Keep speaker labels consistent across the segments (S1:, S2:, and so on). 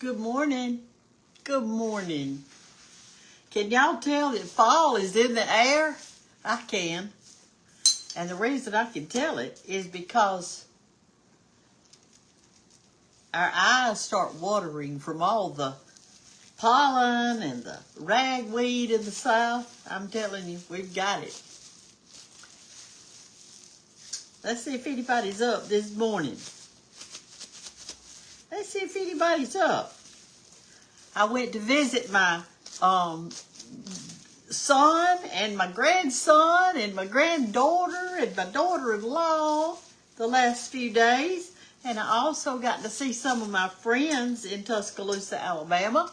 S1: Good morning. Good morning. Can y'all tell that fall is in the air? I can. And the reason I can tell it is because our eyes start watering from all the pollen and the ragweed in the south. I'm telling you, we've got it. Let's see if anybody's up this morning. Let's see if anybody's up. I went to visit my son and my grandson and my granddaughter and my daughter-in-law the last few days. And I also got to see some of my friends in Tuscaloosa, Alabama.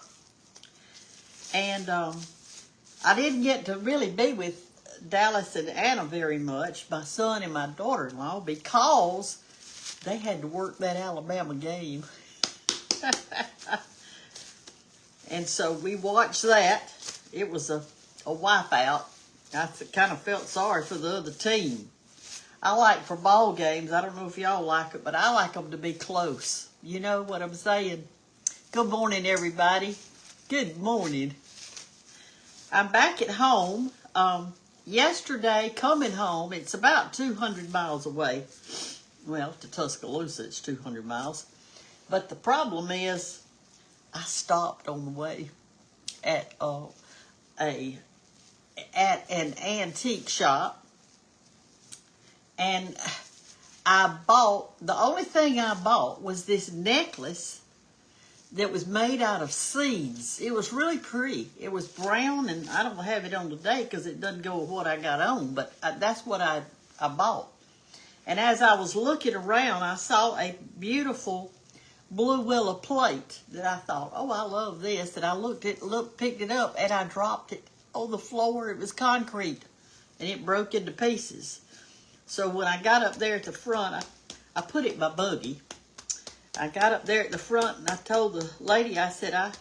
S1: And I didn't get to really be with Dallas and Anna very much, my son and my daughter-in-law, because they had to work that Alabama game. And so we watched that. It was a wipeout. I kind of felt sorry for the other team. I like for ball games, I don't know if y'all like it, but I like them to be close. You know what I'm saying? Good morning, everybody. Good morning. I'm back at home. Yesterday, coming home, it's about 200 miles away. Well, to Tuscaloosa, it's 200 miles. But the problem is, I stopped on the way at an antique shop, and the only thing I bought was this necklace that was made out of seeds. It was really pretty. It was brown, and I don't have it on today because it doesn't go with what I got on, but that's what I bought. And as I was looking around, I saw a beautiful blue willow plate that I thought, oh, I love this. And I picked it up, and I dropped it on the floor. It was concrete, and it broke into pieces. So when I got up there at the front, I put it in my buggy. I got up there at the front, and I told the lady, I said, I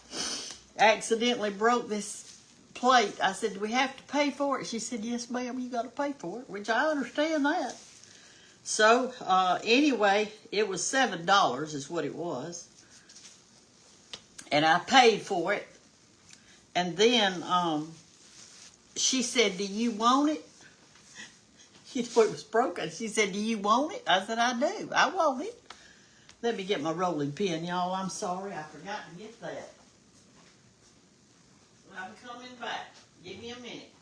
S1: accidentally broke this plate. I said, do we have to pay for it? She said, yes, ma'am, you got to pay for it, which I understand that. So, anyway, it was $7 is what it was. And I paid for it. And then she said, do you want it? You know, it was broken. She said, do you want it? I said, I do. I want it. Let me get my rolling pin, y'all. I'm sorry. I forgot to get that. I'm coming back. Give me a minute.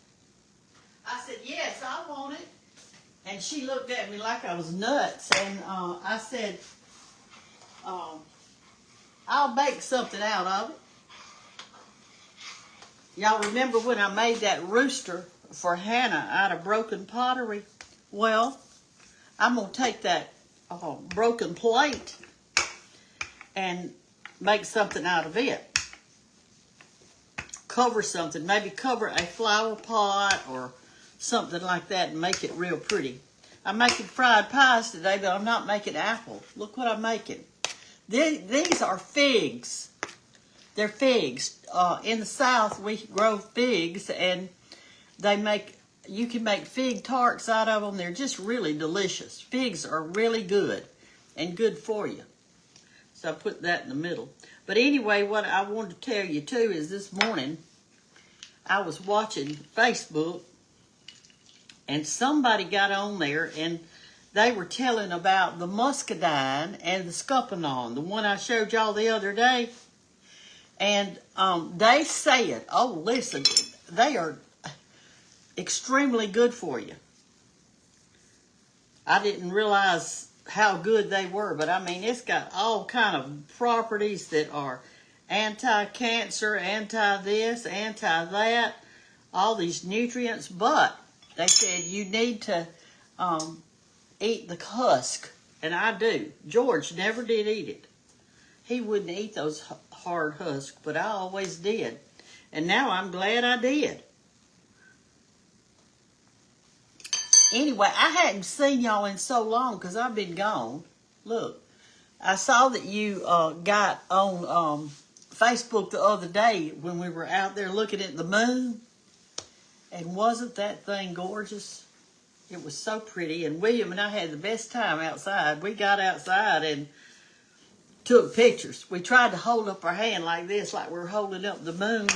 S1: I said, yes, I want it. And she looked at me like I was nuts. And I said, I'll bake something out of it. Y'all remember when I made that rooster for Hannah out of broken pottery? Well, I'm going to take that broken plate and make something out of it. Cover something. Maybe cover a flower pot or something like that and make it real pretty. I'm making fried pies today, but I'm not making apples. Look what I'm making. These are figs. They're figs. In the South, we grow figs, and you can make fig tarts out of them. They're just really delicious. Figs are really good and good for you. So I put that in the middle. But anyway, what I wanted to tell you too is this morning I was watching Facebook, and somebody got on there, and they were telling about the muscadine and the scuppernong, the one I showed y'all the other day. And they said, oh, listen, they are extremely good for you. I didn't realize how good they were, but I mean, it's got all kind of properties that are anti-cancer, anti-this, anti-that, all these nutrients, but they said you need to eat the husk, and I do. George never did eat it. He wouldn't eat those hard husks, but I always did. And now I'm glad I did. Anyway, I hadn't seen y'all in so long because I've been gone. Look, I saw that you got on Facebook the other day when we were out there looking at the moon. And wasn't that thing gorgeous? It was so pretty. And William and I had the best time outside. We got outside, and took pictures. We tried to hold up our hand like this, like we're holding up the moon.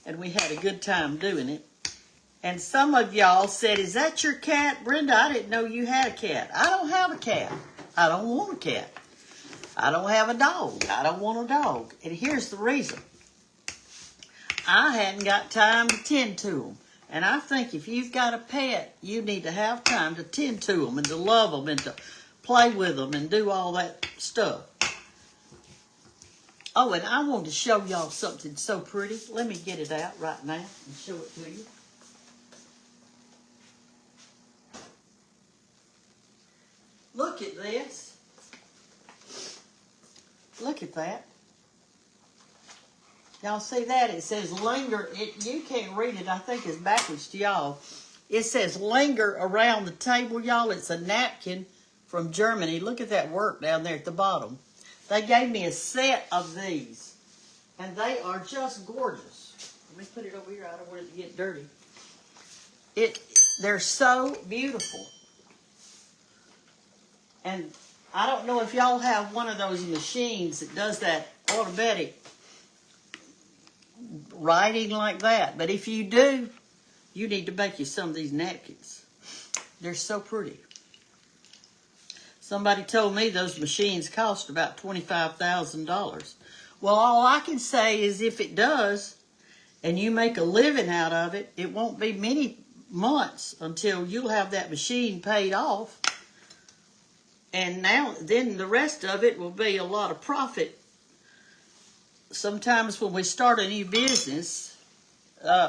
S1: And we had a good time doing it. And some of y'all said, is that your cat? Brenda, I didn't know you had a cat. I don't have a cat. I don't want a cat. I don't have a dog. I don't want a dog. And here's the reason. I hadn't got time to tend to them. And I think if you've got a pet, you need to have time to tend to them and to love them and to play with them and do all that stuff. Oh, and I wanted to show y'all something so pretty. Let me get it out right now and show it to you. Look at this. Look at that. Y'all see that? It says linger. You can't read it. I think it's backwards to y'all. It says linger around the table, y'all. It's a napkin from Germany. Look at that work down there at the bottom. They gave me a set of these. And they are just gorgeous. Let me put it over here. I don't want it to get dirty. They're so beautiful. And I don't know if y'all have one of those machines that does that automatic writing like that. But if you do, you need to make you some of these napkins. They're so pretty. Somebody told me those machines cost about $25,000. Well, all I can say is if it does, and you make a living out of it, it won't be many months until you'll have that machine paid off. And then the rest of it will be a lot of profit. Sometimes when we start a new business,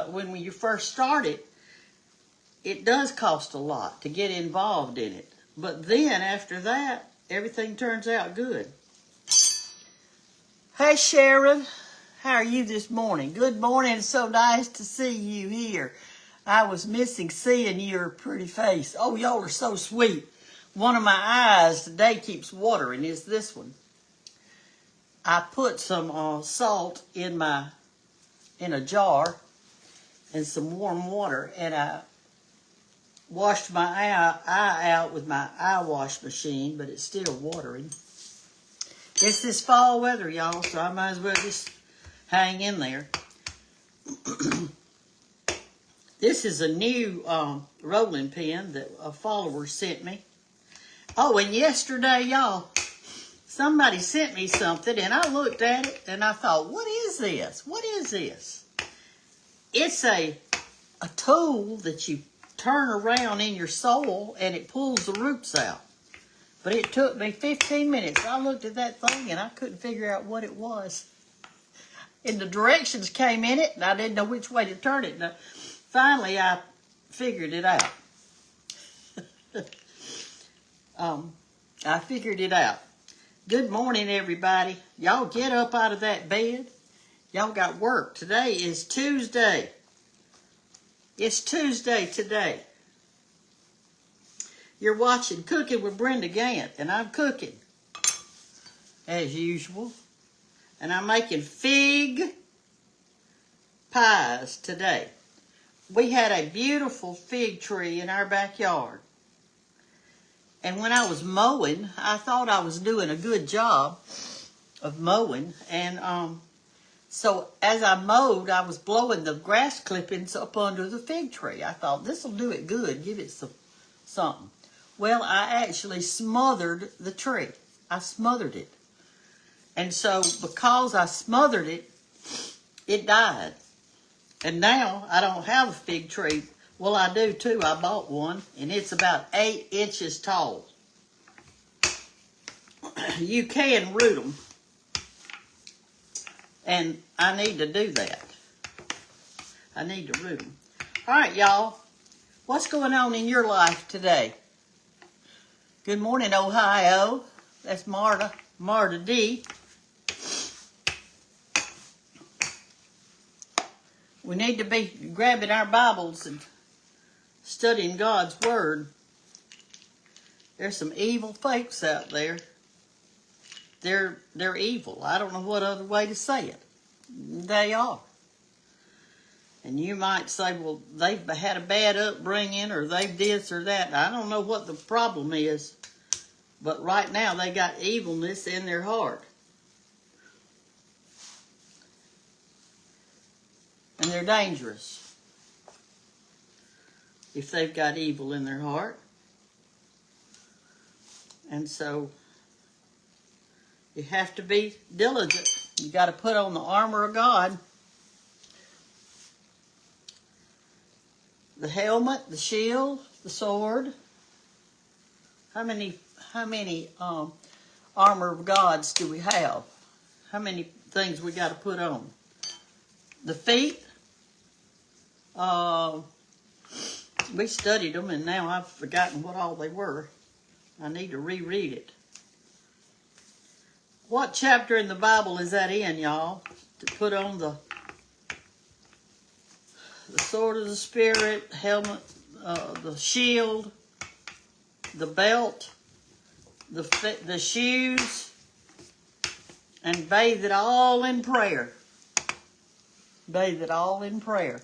S1: when you first start it, it does cost a lot to get involved in it. But then after that, everything turns out good. Hey Sharon, how are you this morning? Good morning, it's so nice to see you here. I was missing seeing your pretty face. Oh, y'all are so sweet. One of my eyes today keeps watering is this one. I put some salt in a jar and some warm water, and I washed my eye out with my eye wash machine, but it's still watering. It's this fall weather, y'all, so I might as well just hang in there. This is a new rolling pin that a follower sent me. Oh, and yesterday, y'all, somebody sent me something, and I looked at it, and I thought, what is this? What is this? It's a tool that you turn around in your soil, and it pulls the roots out. But it took me 15 minutes. I looked at that thing, and I couldn't figure out what it was. And the directions came in it, and I didn't know which way to turn it. And finally, I figured it out. I figured it out. Good morning, everybody. Y'all get up out of that bed. Y'all got work. Today is Tuesday. It's Tuesday today. You're watching Cooking with Brenda Gantt, and I'm cooking, as usual. And I'm making fig pies today. We had a beautiful fig tree in our backyard. And when I was mowing, I thought I was doing a good job of mowing. And so as I mowed, I was blowing the grass clippings up under the fig tree. I thought, this will do it good, give it something. Well, I actually smothered the tree. I smothered it. And so because I smothered it, it died. And now I don't have a fig tree. Well, I do too. I bought one, and it's about 8 inches tall. You can root them. And I need to do that. I need to root them. All right, y'all. What's going on in your life today? Good morning, Ohio. That's Marta D. We need to be grabbing our Bibles and studying God's Word. There's some evil folks out there. They're evil. I don't know what other way to say it. They are. And you might say, well, they've had a bad upbringing, or they've this or that. I don't know what the problem is. But right now they got evilness in their heart. And they're dangerous if they've got evil in their heart. And so you have to be diligent. You got to put on the armor of God. The helmet, the shield, the sword. How many armor of gods do we have? How many things we got to put on? The feet. We studied them, and now I've forgotten what all they were. I need to reread it. What chapter in the Bible is that in, y'all? To put on the sword of the Spirit, helmet, the shield, the belt, the shoes, and bathe it all in prayer. Bathe it all in prayer.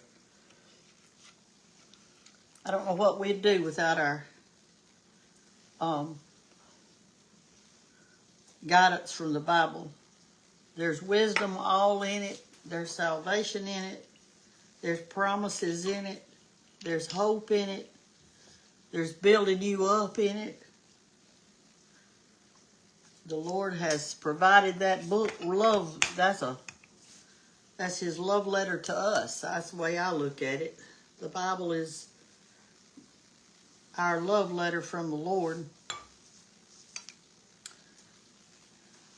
S1: I don't know what we'd do without our guidance from the Bible. There's wisdom all in it. There's salvation in it. There's promises in it. There's hope in it. There's building you up in it. The Lord has provided that book. Love, that's His love letter to us. That's the way I look at it. The Bible is our love letter from the Lord.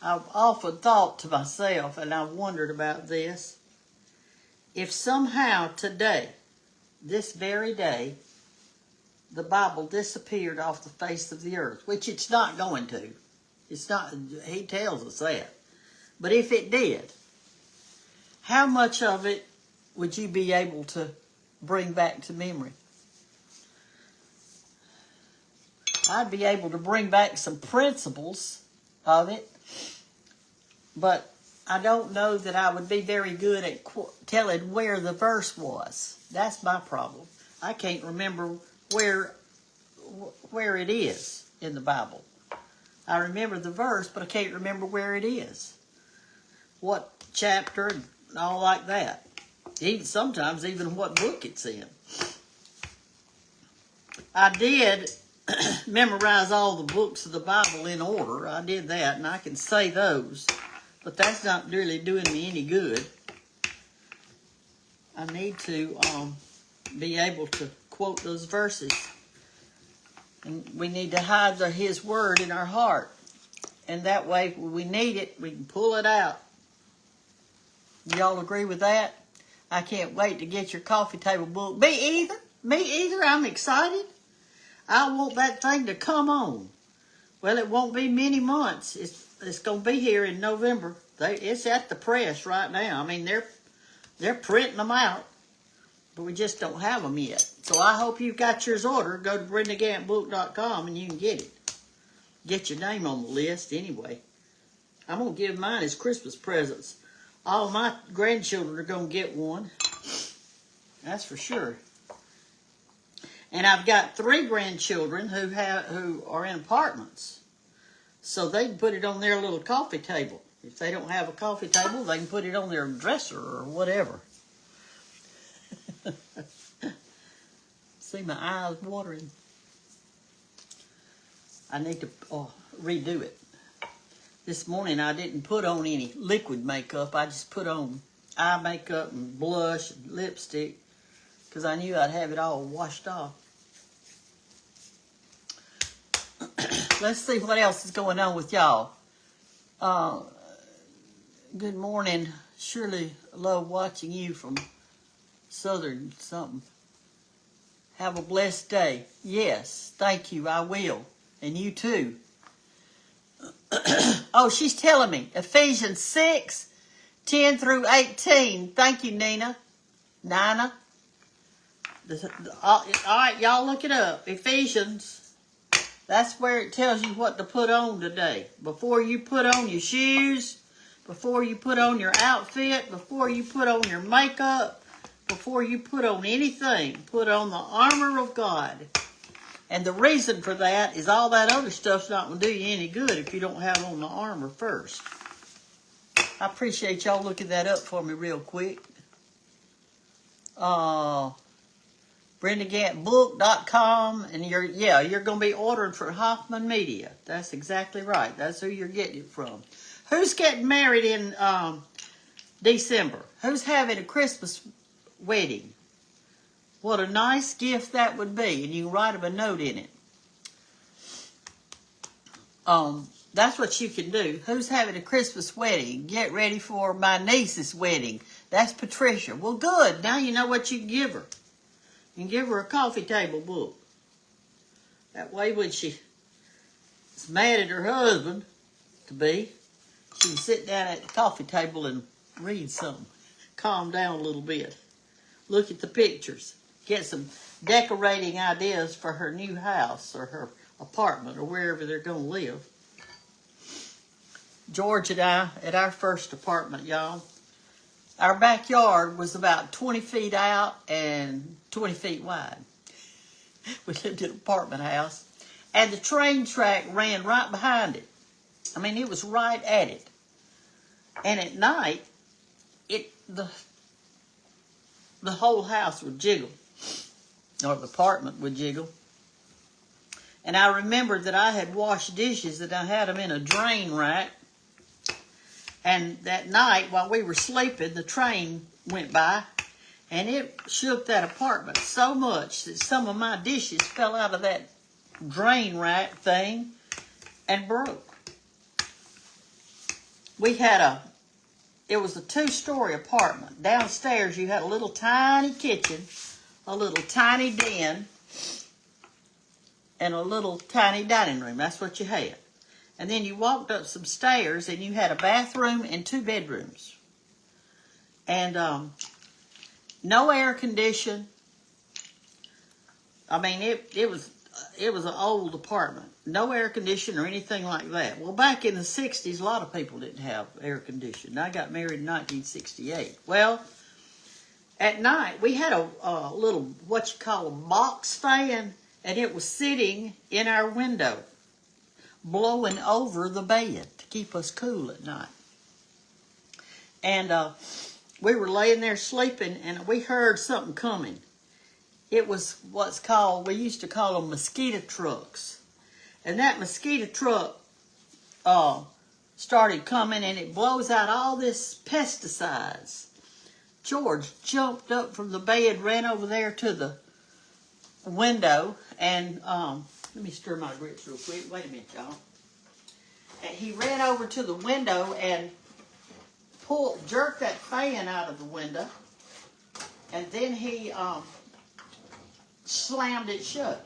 S1: I've often thought to myself, and I've wondered about this, if somehow today, this very day, the Bible disappeared off the face of the earth, which it's not going to. It's not, He tells us that. But if it did, how much of it would you be able to bring back to memory? I'd be able to bring back some principles of it, but I don't know that I would be very good at telling where the verse was. That's my problem. I can't remember where it is in the Bible. I remember the verse, but I can't remember where it is. What chapter and all like that. Sometimes even what book it's in. I did memorize all the books of the Bible in order. I did that, and I can say those. But that's not really doing me any good. I need to be able to quote those verses. And we need to hide His word in our heart. And that way, when we need it, we can pull it out. Y'all agree with that? I can't wait to get your coffee table book. Me either. I'm excited. I want that thing to come on. Well, it won't be many months. It's going to be here in November. It's at the press right now. I mean, they're printing them out, but we just don't have them yet. So I hope you've got yours ordered. Go to BrendaGanttBook.com and you can get it. Get your name on the list anyway. I'm going to give mine as Christmas presents. All my grandchildren are going to get one. That's for sure. And I've got 3 grandchildren who are in apartments. So they can put it on their little coffee table. If they don't have a coffee table, they can put it on their dresser or whatever. See my eyes watering. I need to redo it. This morning I didn't put on any liquid makeup. I just put on eye makeup and blush and lipstick because I knew I'd have it all washed off. Let's see what else is going on with y'all. Good morning. Surely love watching you from Southern something. Have a blessed day. Yes, thank you. I will. And you too. Oh, she's telling me. Ephesians 6:10 through 18. Thank you, Nina. All right, y'all look it up. Ephesians. That's where it tells you what to put on today. Before you put on your shoes, before you put on your outfit, before you put on your makeup, before you put on anything, put on the armor of God. And the reason for that is all that other stuff's not going to do you any good if you don't have on the armor first. I appreciate y'all looking that up for me real quick. BrendaGanttBook.com, and you're going to be ordering for Hoffman Media. That's exactly right. That's who you're getting it from. Who's getting married in December? Who's having a Christmas wedding? What a nice gift that would be, and you can write them a note in it. That's what you can do. Who's having a Christmas wedding? Get ready for my niece's wedding. That's Patricia. Well, good. Now you know what you can give her. You can give her a coffee table book. That way when she's mad at her husband, she can sit down at the coffee table and read something. Calm down a little bit. Look at the pictures. Get some decorating ideas for her new house or her apartment or wherever they're going to live. George and I, at our first apartment, y'all, our backyard was about 20 feet out and 20 feet wide. We lived in an apartment house. And the train track ran right behind it. I mean, it was right at it. And at night, the whole house would jiggle. Or the apartment would jiggle. And I remembered that I had washed dishes and I had them in a drain rack. And that night, while we were sleeping, the train went by, and it shook that apartment so much that some of my dishes fell out of that drain rack thing and broke. It was a 2-story apartment. Downstairs, you had a little tiny kitchen, a little tiny den, and a little tiny dining room. That's what you had. And then you walked up some stairs and you had a bathroom and 2 bedrooms. And no air condition. I mean, it was an old apartment. No air condition or anything like that. Well, back in the 60s, a lot of people didn't have air conditioning. I got married in 1968. Well, at night, we had a little, what you call a box fan, and it was sitting in our window, blowing over the bed to keep us cool at night. And we were laying there sleeping, and we heard something coming. It was we used to call them mosquito trucks. And that mosquito truck started coming, and it blows out all this pesticides. George jumped up from the bed, ran over there to the window, and let me stir my grits real quick. Wait a minute, y'all. And he ran over to the window and jerked that fan out of the window. And then he slammed it shut.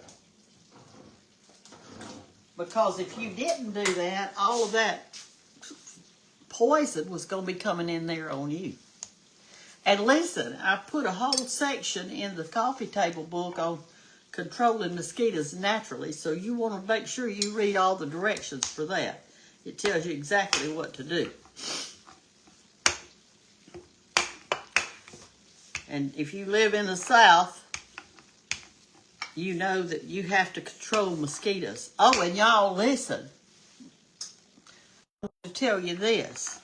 S1: Because if you didn't do that, all of that poison was going to be coming in there on you. And listen, I put a whole section in the coffee table book on controlling mosquitoes naturally, so you want to make sure you read all the directions for that. It tells you exactly what to do. And if you live in the South, you know that you have to control mosquitoes. Oh, and y'all listen. I want to tell you this.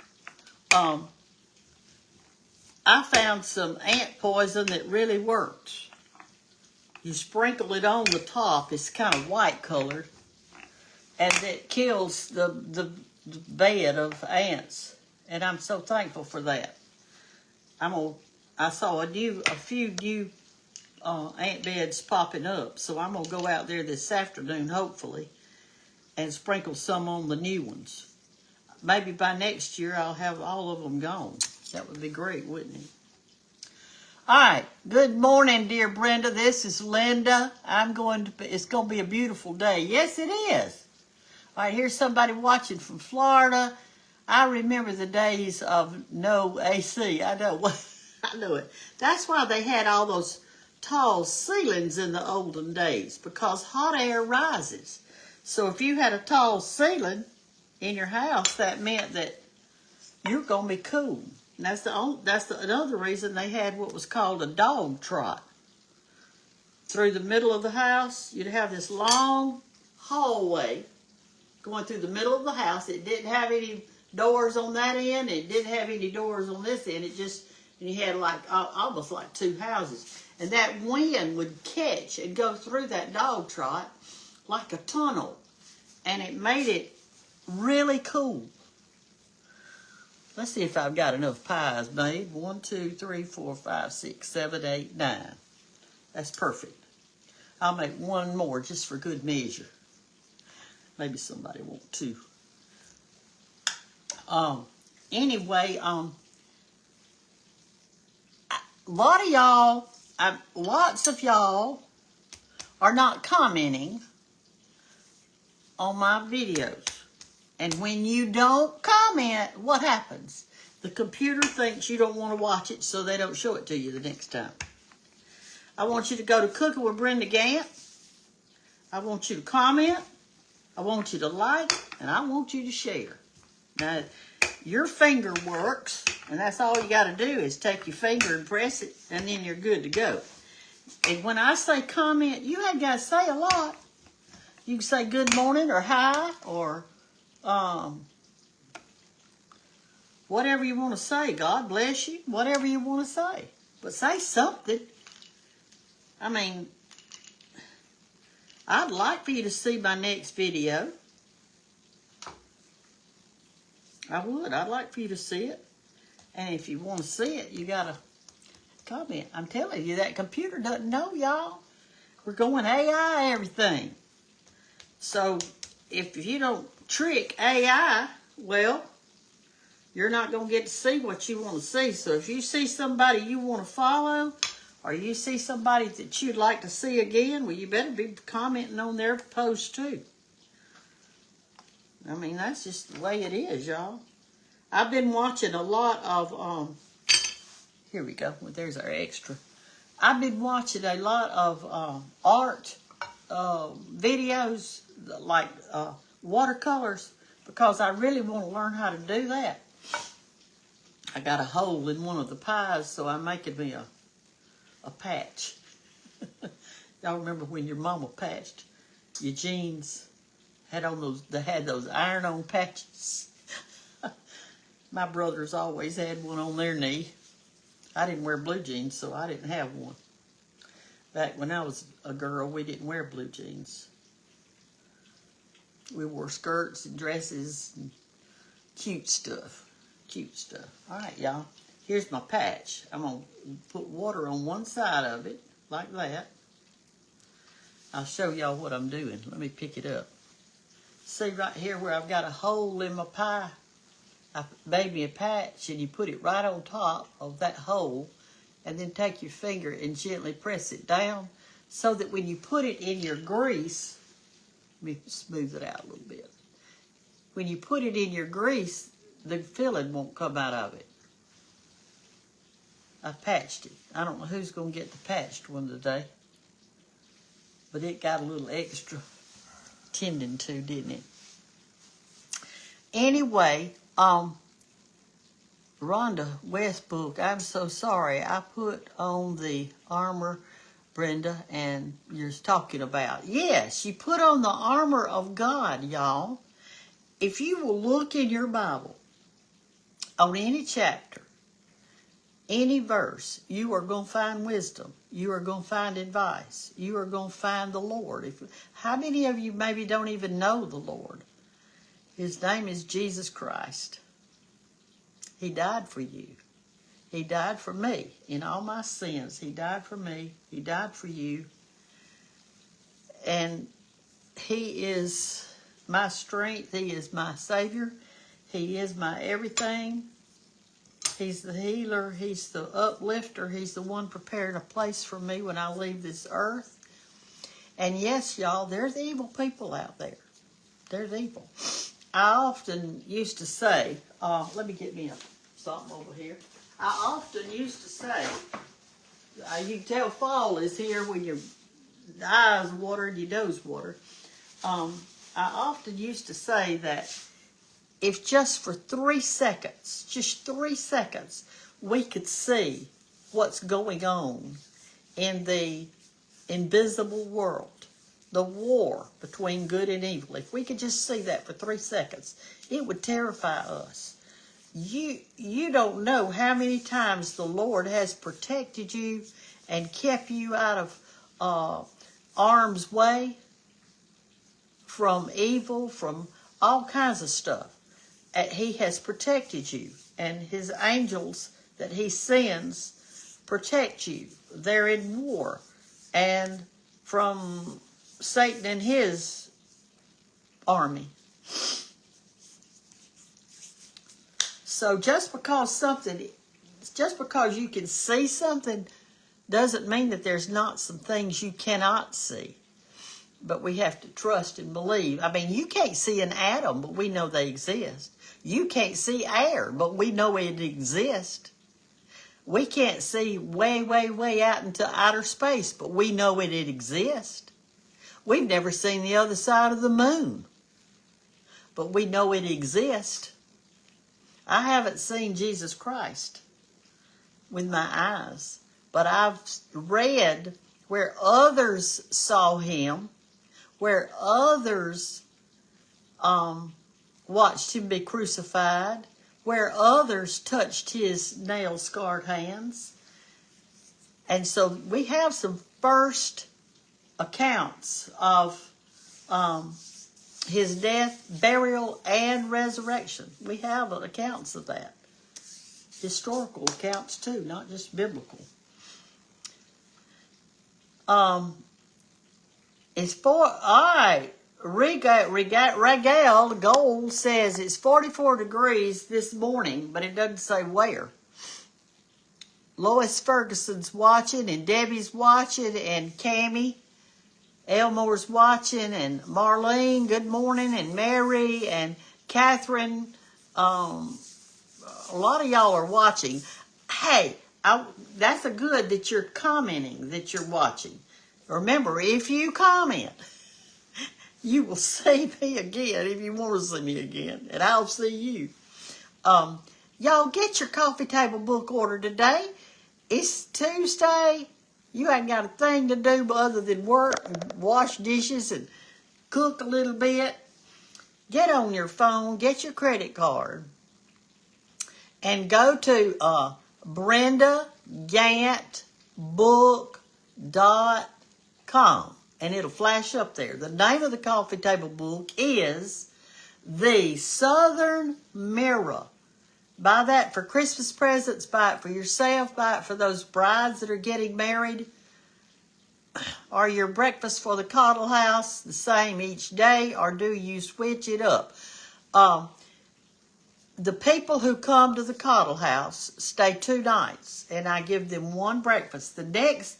S1: I found some ant poison that really works. You sprinkle it on the top. It's kind of white colored. And it kills the bed of ants. And I'm so thankful for that. I saw a few new ant beds popping up. So I'm going to go out there this afternoon, hopefully, and sprinkle some on the new ones. Maybe by next year I'll have all of them gone. That would be great, wouldn't it? All right. Good morning, dear Brenda. This is Linda. It's going to be a beautiful day. Yes, it is. All right, here's somebody watching from Florida. I remember the days of no AC. I know it. That's why they had all those tall ceilings in the olden days, because hot air rises. So if you had a tall ceiling in your house, that meant that you're going to be cool. And that's another reason they had what was called a dog trot. through the middle of the house. You'd have this long hallway going through the middle of the house. It didn't have any doors on that end. It didn't have any doors on this end. And you had like almost like two houses. And that wind would catch and go through that dog trot like a tunnel. And it made it really cool. Let's see if I've got enough pies made. 1, 2, 3, 4, 5, 6, 7, 8, 9. That's perfect. I'll make one more just for good measure. Maybe somebody want two. Anyway, lots of y'all are not commenting on my videos. And when you don't comment, what happens? The computer thinks you don't want to watch it, so they don't show it to you the next time. I want you to go to Cooking with Brenda Gantt. I want you to comment. I want you to like, and I want you to share. Now, your finger works, and that's all you got to do is take your finger and press it, and then you're good to go. And when I say comment, you ain't got to say a lot. You can say good morning or hi or whatever you want to say. God bless you. Whatever you want to say. But say something. I mean, I'd like for you to see my next video. I would. I'd like for you to see it. And if you want to see it, you got to comment. I'm telling you, that computer doesn't know, y'all. We're going AI everything. So, if you don't trick AI, well, you're not going to get to see what you want to see. So, if you see somebody you want to follow, or you see somebody that you'd like to see again, well, you better be commenting on their post too. I mean, that's just the way it is, y'all. I've been watching a lot of, here we go. Well, there's our extra. I've been watching a lot of art videos, like watercolors, because I really want to learn how to do that. I got a hole in one of the pies, so I'm making me a patch. Y'all remember when your mama patched your jeans? They had those iron-on patches. My brothers always had one on their knee. I didn't wear blue jeans, so I didn't have one. Back when I was a girl, we didn't wear blue jeans. We wore skirts and dresses and cute stuff. Cute stuff. All right, y'all. Here's my patch. I'm going to put water on one side of it, like that. I'll show y'all what I'm doing. Let me pick it up. See right here where I've got a hole in my pie? I made me a patch, and you put it right on top of that hole, and then take your finger and gently press it down so that when you put it in your grease, let me smooth it out a little bit. When you put it in your grease, the filling won't come out of it. I patched it. I don't know who's going to get the patched one today, but it got a little extra tending to, didn't it? Anyway, Rhonda Westbrook, I'm so sorry. I put on the armor, Brenda, and you're talking about. Yes, you put on the armor of God, y'all. If you will look in your Bible, on any chapter, any verse, you are going to find wisdom. You are going to find advice. You are going to find the Lord. How many of you maybe don't even know the Lord? His name is Jesus Christ. He died for you. He died for me in all my sins. He died for me. He died for you. And He is my strength. He is my Savior. He is my everything. He's the healer. He's the uplifter. He's the one preparing a place for me when I leave this earth. And yes, y'all, there's evil people out there. There's evil. I often used to say, let me get me something over here. I often used to say, you can tell fall is here when your eyes water and your nose water. I often used to say that if just for 3 seconds, just 3 seconds, we could see what's going on in the invisible world, the war between good and evil. If we could just see that for 3 seconds, it would terrify us. You don't know how many times the Lord has protected you and kept you out of harm's way from evil, from all kinds of stuff. He has protected you, and his angels that he sends protect you. They're in war, and from Satan and his army. So just because you can see something doesn't mean that there's not some things you cannot see. But we have to trust and believe. I mean, you can't see an atom, but we know they exist. You can't see air, but we know it exists. We can't see way, way, way out into outer space, but we know it exists. We've never seen the other side of the moon, but we know it exists. I haven't seen Jesus Christ with my eyes, but I've read where others saw him, where others watched him be crucified, where others touched his nail-scarred hands. And so we have some first accounts of his death, burial, and resurrection. We have accounts of that. Historical accounts too, not just biblical. Regale Gold says it's 44 degrees this morning, but it doesn't say where. Lois Ferguson's watching, and Debbie's watching, and Cammie Elmore's watching, and Marlene, good morning, and Mary, and Catherine. A lot of y'all are watching. Hey, that's a good that you're commenting that you're watching. Remember, if you comment, you will see me again if you want to see me again, and I'll see you. Y'all get your coffee table book order today. It's Tuesday. You ain't got a thing to do other than work and wash dishes and cook a little bit. Get on your phone, get your credit card, and go to BrendaGanttBook.com, and it'll flash up there. The name of the coffee table book is The Southern Mirror. Buy that for Christmas presents, buy it for yourself, buy it for those brides that are getting married, or your breakfast for the coddle house, the same each day, or do you switch it up? The people who come to the coddle house stay 2 nights, and I give them 1 breakfast. The next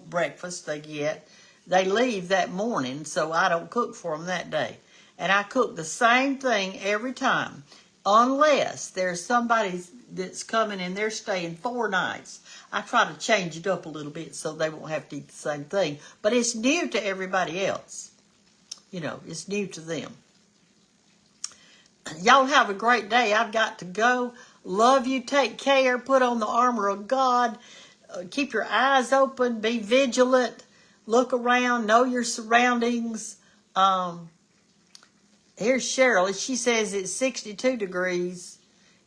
S1: breakfast they get, they leave that morning, so I don't cook for them that day. And I cook the same thing every time, unless there's somebody that's coming and they're staying 4 nights. I try to change it up a little bit so they won't have to eat the same thing. But it's new to everybody else. You know, it's new to them. Y'all have a great day. I've got to go. Love you. Take care. Put on the armor of God. Keep your eyes open. Be vigilant. Look around. Know your surroundings. Here's Cheryl. She says it's 62 degrees.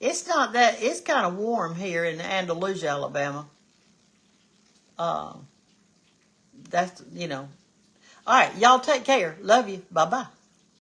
S1: It's not that. It's kind of warm here in Andalusia, Alabama. That's, you know. All right. Y'all take care. Love you. Bye-bye.